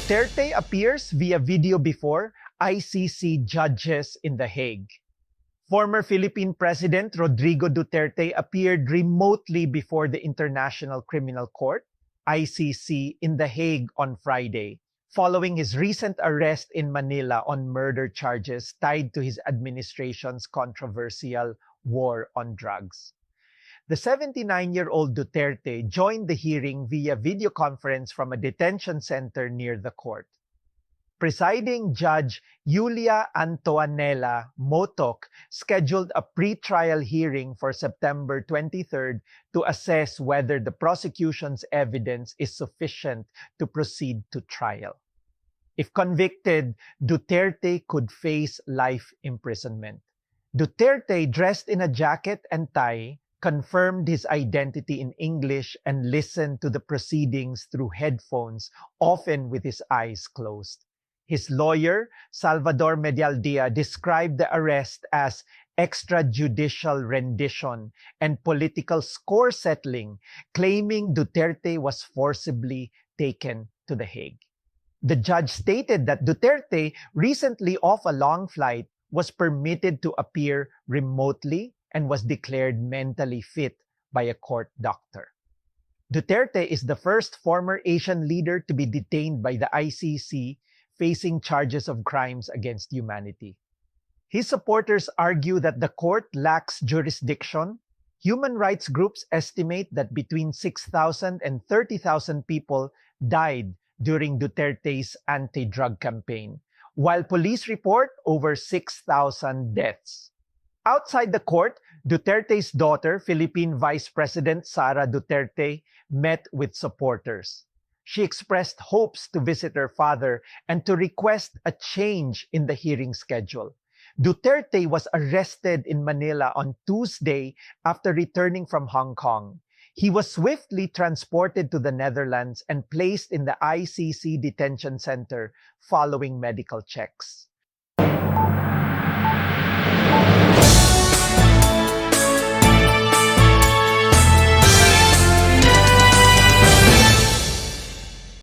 Duterte appears via video before ICC judges in The Hague. Former Philippine President Rodrigo Duterte appeared remotely before the International Criminal Court, ICC, in The Hague on Friday, following his recent arrest in Manila on murder charges tied to his administration's controversial war on drugs. The 79-year-old Duterte joined the hearing via video conference from a detention center near the court. Presiding Judge Julia Antoanela Motok scheduled a pre-trial hearing for September 23 to assess whether the prosecution's evidence is sufficient to proceed to trial. If convicted, Duterte could face life imprisonment. Duterte, dressed in a jacket and tie, confirmed his identity in English and listened to the proceedings through headphones, often with his eyes closed. His lawyer, Salvador Medialdea, described the arrest as extrajudicial rendition and political score settling, claiming Duterte was forcibly taken to The Hague. The judge stated that Duterte, recently off a long flight, was permitted to appear remotely and was declared mentally fit by a court doctor. Duterte is the first former Asian leader to be detained by the ICC, facing charges of crimes against humanity. His supporters argue that the court lacks jurisdiction. Human rights groups estimate that between 6,000 and 30,000 people died during Duterte's anti-drug campaign, while police report over 6,000 deaths. Outside the court, Duterte's daughter, Philippine Vice President Sara Duterte, met with supporters. She expressed hopes to visit her father and to request a change in the hearing schedule. Duterte was arrested in Manila on Tuesday after returning from Hong Kong. He was swiftly transported to the Netherlands and placed in the ICC detention center following medical checks.